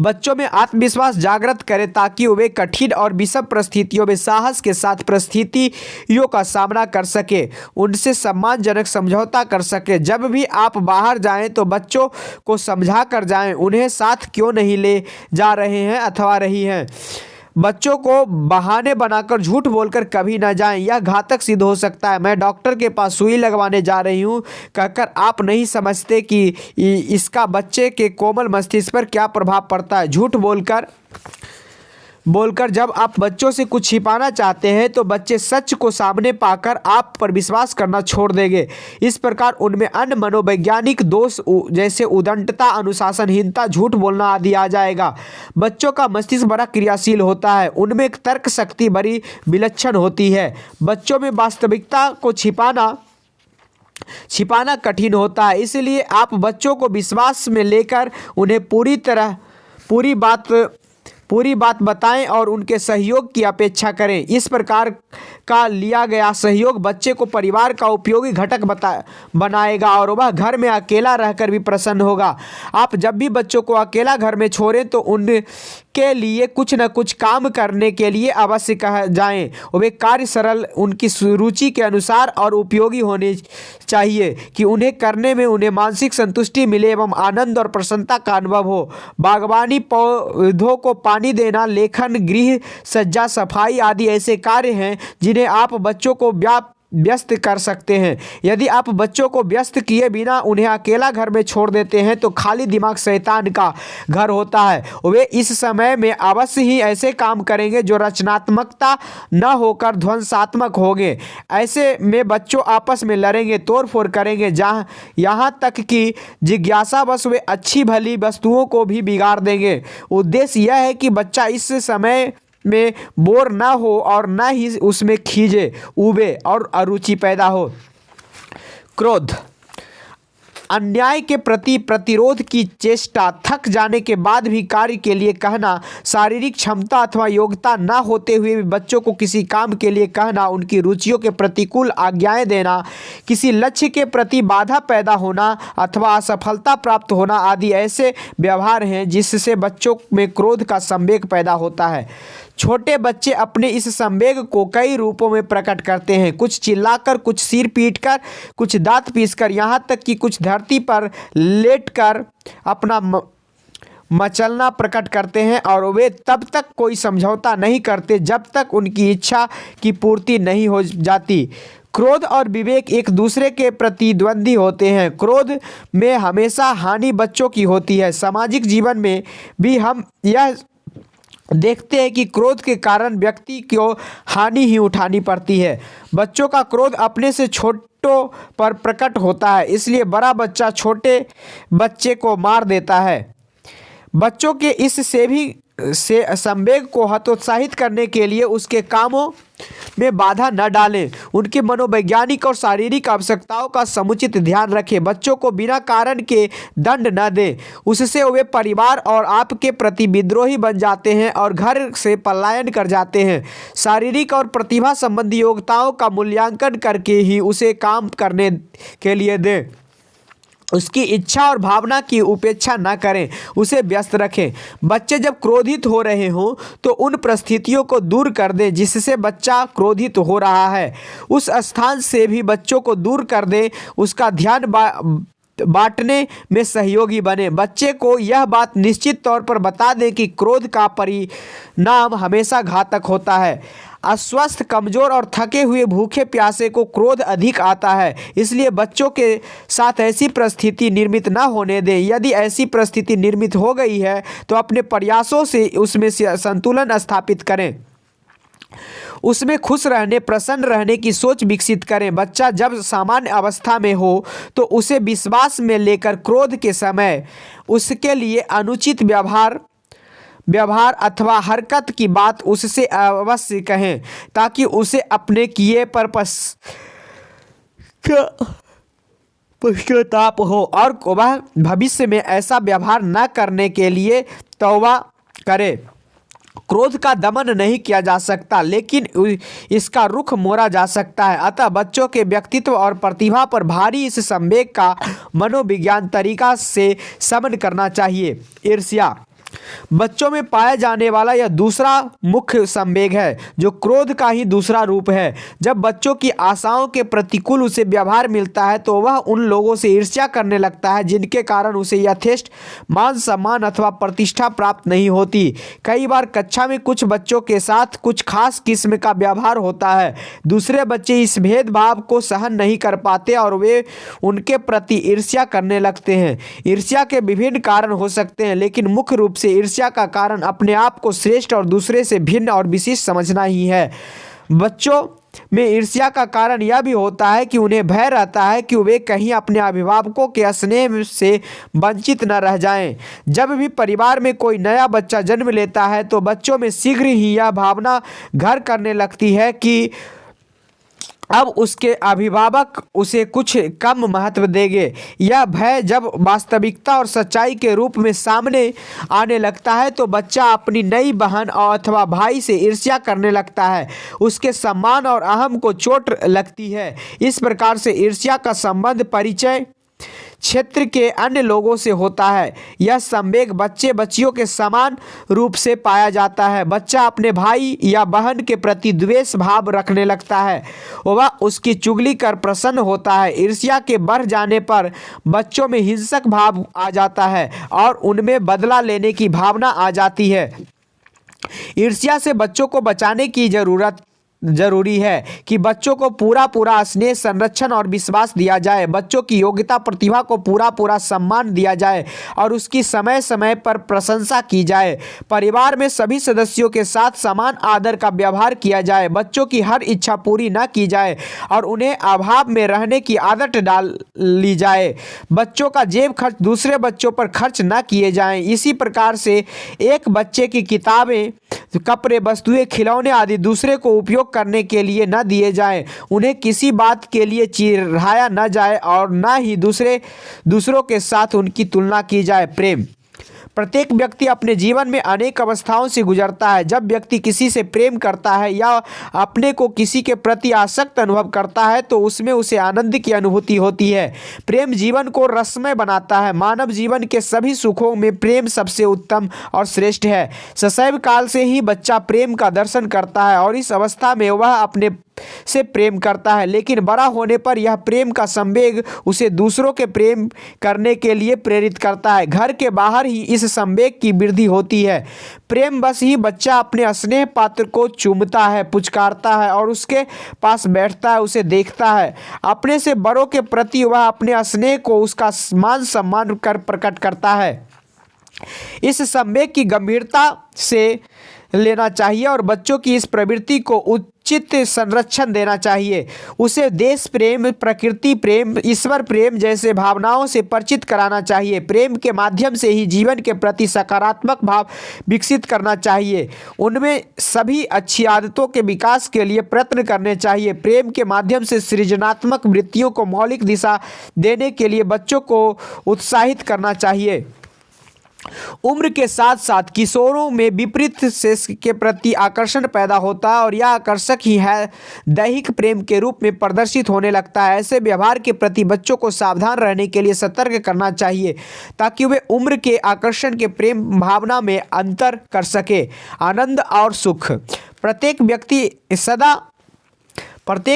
बच्चों में आत्मविश्वास जागृत करें ताकि वे कठिन और विषम परिस्थितियों में साहस के साथ परिस्थितियों का सामना कर सके, उनसे सम्मानजनक समझौता कर सके। जब भी आप बाहर जाएं तो बच्चों को समझा कर जाएं, उन्हें साथ क्यों नहीं ले जा रहे हैं अथवा रही हैं। बच्चों को बहाने बनाकर, झूठ बोलकर कभी ना जाएं, यह घातक सिद्ध हो सकता है। मैं डॉक्टर के पास सुई लगवाने जा रही हूँ कहकर आप नहीं समझते कि इसका बच्चे के कोमल मस्तिष्क पर क्या प्रभाव पड़ता है। झूठ बोलकर जब आप बच्चों से कुछ छिपाना चाहते हैं तो बच्चे सच को सामने पाकर आप पर विश्वास करना छोड़ देंगे। इस प्रकार उनमें अन्य मनोवैज्ञानिक दोष जैसे उद्दंडता, अनुशासनहीनता, झूठ बोलना आदि आ जाएगा। बच्चों का मस्तिष्क बड़ा क्रियाशील होता है, उनमें तर्क शक्ति बड़ी विलक्षण होती है। बच्चों में वास्तविकता को छिपाना कठिन होता है, इसलिए आप बच्चों को विश्वास में लेकर उन्हें पूरी बात बताएं और उनके सहयोग की अपेक्षा करें। इस प्रकार का लिया गया सहयोग बच्चे को परिवार का उपयोगी घटक बनाएगा और वह घर में अकेला रहकर भी प्रसन्न होगा। आप जब भी बच्चों को अकेला घर में छोड़ें तो उनके लिए कुछ न कुछ काम करने के लिए अवश्य कह जाएं। वे कार्य सरल, उनकी रुचि के अनुसार और उपयोगी होने चाहिए कि उन्हें करने में उन्हें मानसिक संतुष्टि मिले एवं आनंद और प्रसन्नता का अनुभव हो। बागवानी, पौधों को पानी देना, लेखन, गृह सज्जा, सफाई आदि ऐसे कार्य हैं जिन्हें आप बच्चों को व्यस्त कर सकते हैं। यदि आप बच्चों को व्यस्त किए बिना उन्हें अकेला घर में छोड़ देते हैं तो खाली दिमाग शैतान का घर होता है। वे इस समय में अवश्य ही ऐसे काम करेंगे जो रचनात्मकता न होकर ध्वंसात्मक होंगे। ऐसे में बच्चों आपस में लड़ेंगे, तोड़फोड़ करेंगे, यहाँ तक कि जिज्ञासावश वे अच्छी भली वस्तुओं को भी बिगाड़ देंगे। उद्देश्य यह है कि बच्चा इस समय में बोर ना हो और ना ही उसमें खीजे, उबे और अरुचि पैदा हो। क्रोध। अन्याय के प्रति प्रतिरोध की चेष्टा, थक जाने के बाद भी कार्य के लिए कहना, शारीरिक क्षमता अथवा योग्यता न होते हुए भी बच्चों को किसी काम के लिए कहना, उनकी रुचियों के प्रतिकूल आज्ञाएं देना, किसी लक्ष्य के प्रति बाधा पैदा होना अथवा असफलता प्राप्त होना आदि ऐसे व्यवहार हैं जिससे बच्चों में क्रोध का संवेग पैदा होता है। छोटे बच्चे अपने इस संवेग को कई रूपों में प्रकट करते हैं, कुछ चिल्लाकर, कुछ सिर पीटकर, कुछ दांत पीसकर, यहाँ तक कि कुछ धरती पर लेटकर अपना मचलना प्रकट करते हैं और वे तब तक कोई समझौता नहीं करते जब तक उनकी इच्छा की पूर्ति नहीं हो जाती। क्रोध और विवेक एक दूसरे के प्रतिद्वंदी होते हैं। क्रोध में हमेशा हानि बच्चों की होती है। सामाजिक जीवन में भी हम यह देखते हैं कि क्रोध के कारण व्यक्ति को हानि ही उठानी पड़ती है। बच्चों का क्रोध अपने से छोटों पर प्रकट होता है, इसलिए बड़ा बच्चा छोटे बच्चे को मार देता है। बच्चों के इस से संवेग को हतोत्साहित करने के लिए उसके कामों में बाधा न डालें। उनके मनोवैज्ञानिक और शारीरिक आवश्यकताओं का समुचित ध्यान रखें। बच्चों को बिना कारण के दंड न दें, उससे वे परिवार और आपके प्रति विद्रोही बन जाते हैं और घर से पलायन कर जाते हैं। शारीरिक और प्रतिभा संबंधी योग्यताओं का मूल्यांकन करके ही उसे काम करने के लिए दें। उसकी इच्छा और भावना की उपेक्षा न करें, उसे व्यस्त रखें। बच्चे जब क्रोधित हो रहे हों तो उन परिस्थितियों को दूर कर दें जिससे बच्चा क्रोधित हो रहा है। उस स्थान से भी बच्चों को दूर कर दें, उसका ध्यान बांटने में सहयोगी बने। बच्चे को यह बात निश्चित तौर पर बता दें कि क्रोध का परिणाम हमेशा घातक होता है। अस्वस्थ, कमजोर और थके हुए भूखे प्यासे को क्रोध अधिक आता है, इसलिए बच्चों के साथ ऐसी परिस्थिति निर्मित न होने दें। यदि ऐसी परिस्थिति निर्मित हो गई है तो अपने प्रयासों से उसमें संतुलन स्थापित करें, उसमें खुश रहने, प्रसन्न रहने की सोच विकसित करें। बच्चा जब सामान्य अवस्था में हो तो उसे विश्वास में लेकर क्रोध के समय उसके लिए अनुचित व्यवहार अथवा हरकत की बात उससे अवश्य कहें, ताकि उसे अपने किए पर पश्चाताप हो और वह भविष्य में ऐसा व्यवहार न करने के लिए तौबा करे। क्रोध का दमन नहीं किया जा सकता, लेकिन इसका रुख मोड़ा जा सकता है। अतः बच्चों के व्यक्तित्व और प्रतिभा पर भारी इस संवेग का मनोविज्ञान तरीका से शमन करना चाहिए। ईर्ष्या बच्चों में पाया जाने वाला यह दूसरा मुख्य संवेग है, जो क्रोध का ही दूसरा रूप है। जब बच्चों की आशाओं के प्रतिकूल उसे व्यवहार मिलता है तो वह उन लोगों से ईर्ष्या करने लगता है जिनके कारण उसे यथेष्ट मान सम्मान अथवा प्रतिष्ठा प्राप्त नहीं होती। कई बार कक्षा में कुछ बच्चों के साथ कुछ खास किस्म का व्यवहार होता है। दूसरे बच्चे इस भेदभाव को सहन नहीं कर पाते और वे उनके प्रति ईर्ष्या करने लगते हैं। ईर्ष्या के विभिन्न कारण हो सकते हैं, लेकिन मुख्य रूप से ईर्ष्या का कारण अपने आप को श्रेष्ठ और दूसरे से भिन्न और विशिष्ट समझना ही है। बच्चों में ईर्ष्या का कारण यह भी होता है कि उन्हें भय रहता है कि वे कहीं अपने अभिभावकों के स्नेह से वंचित न रह जाएं। जब भी परिवार में कोई नया बच्चा जन्म लेता है तो बच्चों में शीघ्र ही यह भावना घर करने लगती है कि अब उसके अभिभावक उसे कुछ कम महत्व देंगे। यह भय जब वास्तविकता और सच्चाई के रूप में सामने आने लगता है तो बच्चा अपनी नई बहन अथवा भाई से ईर्ष्या करने लगता है। उसके सम्मान और अहम को चोट लगती है। इस प्रकार से ईर्ष्या का संबंध परिचय क्षेत्र के अन्य लोगों से होता है। यह संवेग बच्चे बच्चियों के समान रूप से पाया जाता है। बच्चा अपने भाई या बहन के प्रति द्वेष भाव रखने लगता है, वह उसकी चुगली कर प्रसन्न होता है। ईर्ष्या के बढ़ जाने पर बच्चों में हिंसक भाव आ जाता है और उनमें बदला लेने की भावना आ जाती है। ईर्ष्या से बच्चों को बचाने की जरूरी है कि बच्चों को पूरा स्नेह, संरक्षण और विश्वास दिया जाए। बच्चों की योग्यता, प्रतिभा को पूरा सम्मान दिया जाए और उसकी समय समय पर प्रशंसा की जाए। परिवार में सभी सदस्यों के साथ समान आदर का व्यवहार किया जाए। बच्चों की हर इच्छा पूरी न की जाए और उन्हें अभाव में रहने की आदत डाल ली जाए। बच्चों का जेब खर्च दूसरे बच्चों पर खर्च न किए जाएं। इसी प्रकार से एक बच्चे की किताबें कपड़े, वस्तुएं, खिलौने आदि दूसरे को उपयोग करने के लिए न दिए जाएं। उन्हें किसी बात के लिए चिढ़ाया न जाए और न ही दूसरों के साथ उनकी तुलना की जाए। प्रेम। प्रत्येक व्यक्ति अपने जीवन में अनेक अवस्थाओं से गुजरता है। जब व्यक्ति किसी से प्रेम करता है या अपने को किसी के प्रति आसक्त अनुभव करता है तो उसमें उसे आनंद की अनुभूति होती है। प्रेम जीवन को रसमय बनाता है। मानव जीवन के सभी सुखों में प्रेम सबसे उत्तम और श्रेष्ठ है। शैशव काल से ही बच्चा प्रेम का दर्शन करता है और इस अवस्था में वह अपने से प्रेम करता है, लेकिन बड़ा होने पर यह प्रेम का संवेग उसे दूसरों के प्रेम करने के लिए प्रेरित करता है। घर के बाहर ही इस संवेग की वृद्धि होती है। प्रेम बस ही बच्चा अपने स्नेह पात्र को चूमता है, पुचकारता है और उसके पास बैठता है, उसे देखता है। अपने से बड़ों के प्रति वह अपने स्नेह को उसका मान सम्मान कर प्रकट करता है। इस संवेग की गंभीरता से लेना चाहिए और बच्चों की इस प्रवृत्ति को उचित संरक्षण देना चाहिए। उसे देश प्रेम, प्रकृति प्रेम, ईश्वर प्रेम जैसे भावनाओं से परिचित कराना चाहिए। प्रेम के माध्यम से ही जीवन के प्रति सकारात्मक भाव विकसित करना चाहिए। उनमें सभी अच्छी आदतों के विकास के लिए प्रयत्न करने चाहिए। प्रेम के माध्यम से सृजनात्मक वृत्तियों को मौलिक दिशा देने के लिए बच्चों को उत्साहित करना चाहिए। उम्र के साथ साथ किशोरों में विपरीत सेक्स के प्रति आकर्षण पैदा होता है और यह आकर्षक ही है दैहिक प्रेम के रूप में प्रदर्शित होने लगता है। ऐसे व्यवहार के प्रति बच्चों को सावधान रहने के लिए सतर्क करना चाहिए ताकि वे उम्र के आकर्षण के प्रेम भावना में अंतर कर सके। आनंद और सुख। प्रत्येक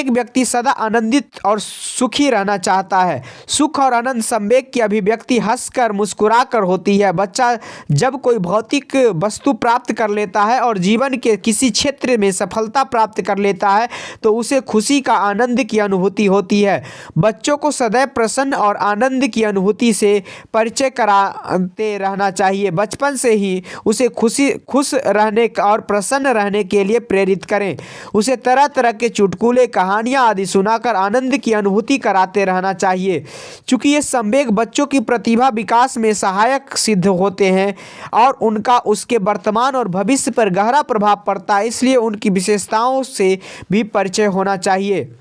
व्यक्ति सदा आनंदित और सुखी रहना चाहता है। सुख और आनंद संवेग की अभिव्यक्ति हंसकर मुस्कुराकर होती है। बच्चा जब कोई भौतिक वस्तु प्राप्त कर लेता है और जीवन के किसी क्षेत्र में सफलता प्राप्त कर लेता है तो उसे खुशी का आनंद की अनुभूति होती है। बच्चों को सदैव प्रसन्न और आनंद की अनुभूति से परिचय कराते रहना चाहिए। बचपन से ही उसे खुश रहने और प्रसन्न रहने के लिए प्रेरित करें। उसे तरह तरह के चुटकुले, कहानियां आदि सुनाकर आनंद की अनुभूति कराते रहना चाहिए। चूंकि ये संवेग बच्चों की प्रतिभा विकास में सहायक सिद्ध होते हैं और उनका उसके वर्तमान और भविष्य पर गहरा प्रभाव पड़ता है, इसलिए उनकी विशेषताओं से भी परिचय होना चाहिए।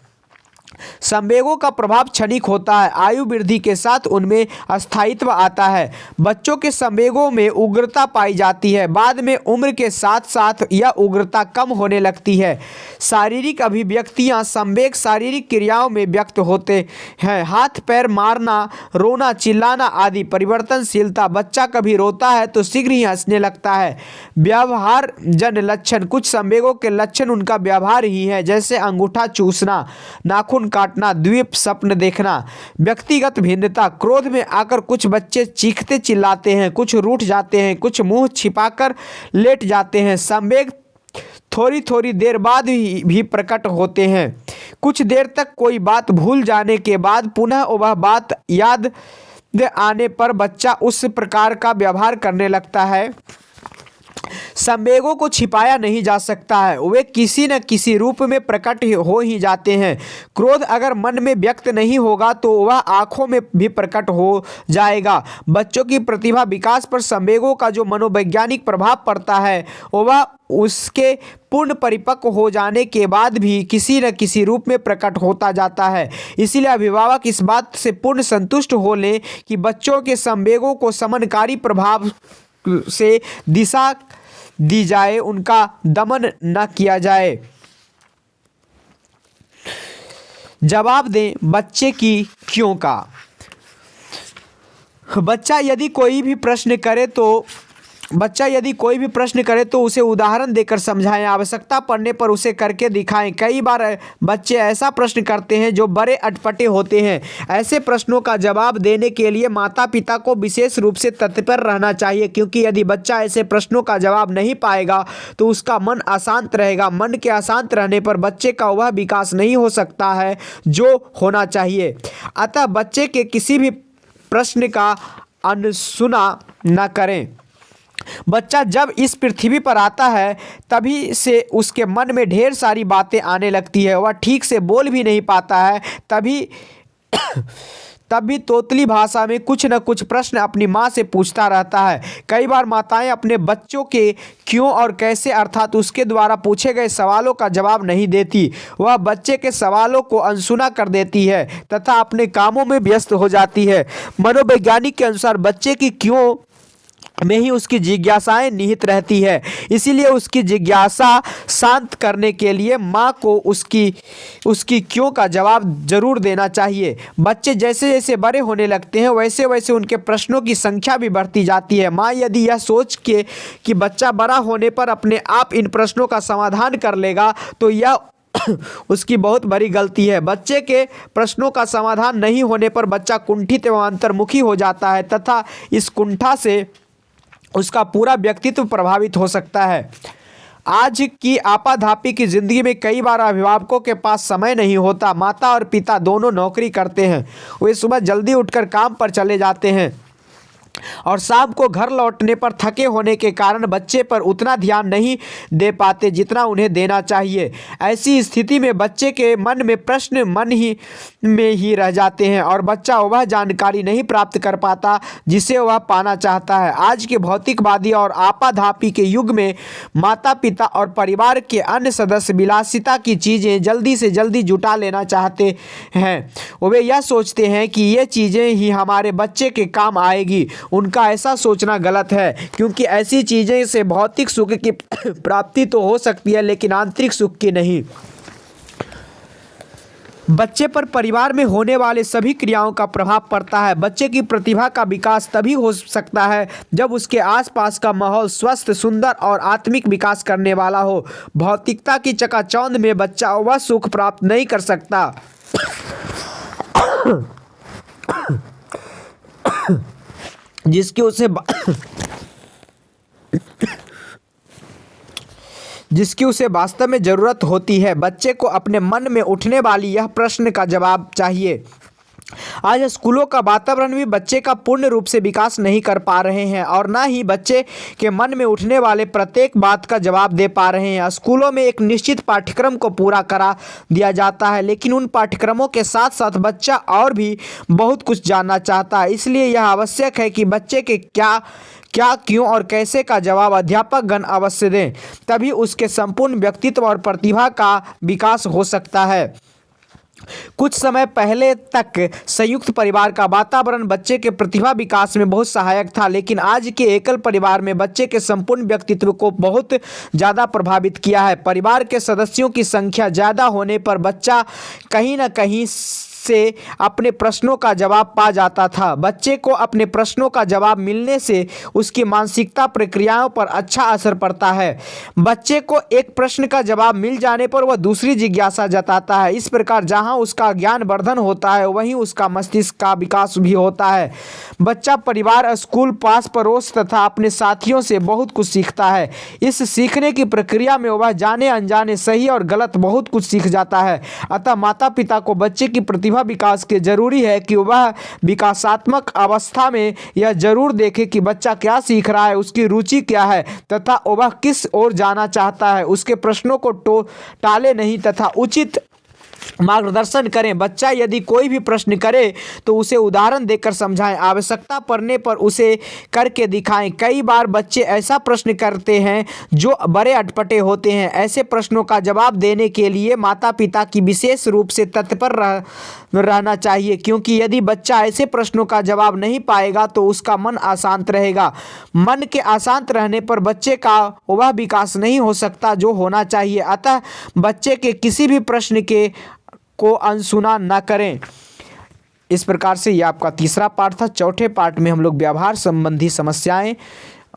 संवेगों का प्रभाव क्षणिक होता है। आयु वृद्धि के साथ उनमें अस्थायित्व आता है। बच्चों के संवेगों में उग्रता पाई जाती है। बाद में उम्र के साथ साथ यह उग्रता कम होने लगती है। शारीरिक अभिव्यक्तियां संवेग शारीरिक क्रियाओं में व्यक्त होते हैं। हाथ पैर मारना, रोना, चिल्लाना आदि परिवर्तनशीलता। बच्चा कभी रोता है तो शीघ्र ही हंसने लगता है। व्यवहार जन लक्षण। कुछ संवेगों के लक्षण उनका व्यवहार ही है, जैसे अंगूठा चूसना, नाखून काटना, द्वीप स्वप्न देखना। व्यक्तिगत भिन्नता। क्रोध में आकर कुछ बच्चे चीखते चिल्लाते हैं, कुछ रूठ जाते हैं, कुछ मुंह छिपाकर लेट जाते हैं। संवेग थोड़ी थोड़ी देर बाद भी प्रकट होते हैं। कुछ देर तक कोई बात भूल जाने के बाद पुनः वह बात याद आने पर बच्चा उस प्रकार का व्यवहार करने लगता है। संवेगों को छिपाया नहीं जा सकता है, वे किसी न किसी रूप में प्रकट हो ही जाते हैं। क्रोध अगर मन में व्यक्त नहीं होगा तो वह आंखों में भी प्रकट हो जाएगा। बच्चों की प्रतिभा विकास पर संवेगों का जो मनोवैज्ञानिक प्रभाव पड़ता है वह उसके पूर्ण परिपक्व हो जाने के बाद भी किसी न किसी रूप में प्रकट होता जाता है। इसीलिए अभिभावक इस बात से पूर्ण संतुष्ट हो लें कि बच्चों के संवेगों को समनकारी प्रभाव से दिशा दी जाए, उनका दमन न किया जाए। जवाब दें बच्चे की क्यों का। बच्चा यदि कोई भी प्रश्न करे तो उसे उदाहरण देकर समझाएं। आवश्यकता पड़ने पर उसे करके दिखाएं। कई बार बच्चे ऐसा प्रश्न करते हैं जो बड़े अटपटे होते हैं। ऐसे प्रश्नों का जवाब देने के लिए माता पिता को विशेष रूप से तत्पर रहना चाहिए, क्योंकि यदि बच्चा ऐसे प्रश्नों का जवाब नहीं पाएगा तो उसका मन अशांत रहेगा। मन के अशांत रहने पर बच्चे का वह विकास नहीं हो सकता है जो होना चाहिए। अतः बच्चे के किसी भी प्रश्न का अनसुना न करें। बच्चा जब इस पृथ्वी पर आता है तभी से उसके मन में ढेर सारी बातें आने लगती है। वह ठीक से बोल भी नहीं पाता है। तब भी तोतली भाषा में कुछ न कुछ प्रश्न अपनी माँ से पूछता रहता है। कई बार माताएं अपने बच्चों के क्यों और कैसे अर्थात उसके द्वारा पूछे गए सवालों का जवाब नहीं देती। वह बच्चे के सवालों को अनसुना कर देती है तथा अपने कामों में व्यस्त हो जाती है। मनोवैज्ञानिक के अनुसार बच्चे की क्यों में ही उसकी जिज्ञासाएं निहित रहती है। इसीलिए उसकी जिज्ञासा शांत करने के लिए माँ को उसकी क्यों का जवाब जरूर देना चाहिए। बच्चे जैसे जैसे बड़े होने लगते हैं वैसे वैसे उनके प्रश्नों की संख्या भी बढ़ती जाती है। माँ यदि यह सोच के कि बच्चा बड़ा होने पर अपने आप इन प्रश्नों का समाधान कर लेगा तो यह उसकी बहुत बड़ी गलती है। बच्चे के प्रश्नों का समाधान नहीं होने पर बच्चा कुंठित एवं अंतर्मुखी हो जाता है तथा इस कुंठा से उसका पूरा व्यक्तित्व प्रभावित हो सकता है। आज की आपाधापी की ज़िंदगी में कई बार अभिभावकों के पास समय नहीं होता। माता और पिता दोनों नौकरी करते हैं। वे सुबह जल्दी उठकर काम पर चले जाते हैं और शाम को घर लौटने पर थके होने के कारण बच्चे पर उतना ध्यान नहीं दे पाते जितना उन्हें देना चाहिए। ऐसी स्थिति में बच्चे के मन में प्रश्न मन ही रह जाते हैं और बच्चा वह जानकारी नहीं प्राप्त कर पाता जिसे वह पाना चाहता है। आज के भौतिकवादी और आपाधापी के युग में माता पिता और परिवार के अन्य सदस्य विलासिता की चीज़ें जल्दी से जल्दी जुटा लेना चाहते हैं। वे यह सोचते हैं कि ये चीज़ें ही हमारे बच्चे के काम आएगी। उनका ऐसा सोचना गलत है क्योंकि ऐसी चीज़ें से भौतिक सुख की प्राप्ति तो हो सकती है लेकिन आंतरिक सुख की नहीं। बच्चे पर परिवार में होने वाले सभी क्रियाओं का प्रभाव पड़ता है। बच्चे की प्रतिभा का विकास तभी हो सकता है जब उसके आसपास का माहौल स्वस्थ, सुंदर और आत्मिक विकास करने वाला हो। भौतिकता की चकाचौंध में बच्चा वह सुख प्राप्त नहीं कर सकता जिसकी उसे वास्तव में ज़रूरत होती है। बच्चे को अपने मन में उठने वाली यह प्रश्न का जवाब चाहिए। आज स्कूलों का वातावरण भी बच्चे का पूर्ण रूप से विकास नहीं कर पा रहे हैं और ना ही बच्चे के मन में उठने वाले प्रत्येक बात का जवाब दे पा रहे हैं। स्कूलों में एक निश्चित पाठ्यक्रम को पूरा करा दिया जाता है लेकिन उन पाठ्यक्रमों के साथ साथ बच्चा और भी बहुत कुछ जानना चाहता है। इसलिए यह आवश्यक है कि बच्चे के क्या, क्यों और कैसे का जवाब अध्यापक गण अवश्य दें, तभी उसके संपूर्ण व्यक्तित्व और प्रतिभा का विकास हो सकता है। कुछ समय पहले तक संयुक्त परिवार का वातावरण बच्चे के प्रतिभा विकास में बहुत सहायक था लेकिन आज के एकल परिवार में बच्चे के संपूर्ण व्यक्तित्व को बहुत ज़्यादा प्रभावित किया है। परिवार के सदस्यों की संख्या ज़्यादा होने पर बच्चा कहीं न कहीं से अपने प्रश्नों का जवाब पा जाता था। बच्चे को अपने प्रश्नों का जवाब मिलने से उसकी मानसिकता प्रक्रियाओं पर अच्छा असर पड़ता है। बच्चे को एक प्रश्न का जवाब मिल जाने पर वह दूसरी जिज्ञासा जताता है। इस प्रकार जहां उसका ज्ञान वर्धन होता है वहीं उसका मस्तिष्क का विकास भी होता है। बच्चा परिवार, स्कूल, पास पड़ोस तथा अपने साथियों से बहुत कुछ सीखता है। इस सीखने की प्रक्रिया में वह जाने अनजाने सही और गलत बहुत कुछ सीख जाता है। अतः माता पिता को बच्चे की प्रतिभा विकास के जरूरी है कि वह विकासात्मक अवस्था में यह जरूर देखे कि बच्चा क्या सीख रहा है, उसकी रुचि क्या है तथा वह किस ओर जाना चाहता है। उसके प्रश्नों को टाले नहीं तथा उचित मार्गदर्शन करें। बच्चा यदि कोई भी प्रश्न करे तो उसे उदाहरण देकर समझाएं, आवश्यकता पड़ने पर उसे करके दिखाएं। कई बार बच्चे ऐसा प्रश्न करते हैं जो बड़े अटपटे होते हैं। ऐसे प्रश्नों का जवाब देने के लिए माता पिता की विशेष रूप से तत्पर रहना चाहिए क्योंकि यदि बच्चा ऐसे प्रश्नों का जवाब नहीं पाएगा तो उसका मन अशांत रहेगा। मन के अशांत रहने पर बच्चे का वह विकास नहीं हो सकता जो होना चाहिए। अतः बच्चे के किसी भी प्रश्न को अनसुना न करें। इस प्रकार से यह आपका तीसरा पार्ट था। चौथे पार्ट में हम लोग व्यवहार संबंधी समस्याएं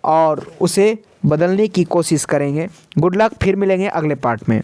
और उसे बदलने की कोशिश करेंगे। गुड लक, फिर मिलेंगे अगले पार्ट में।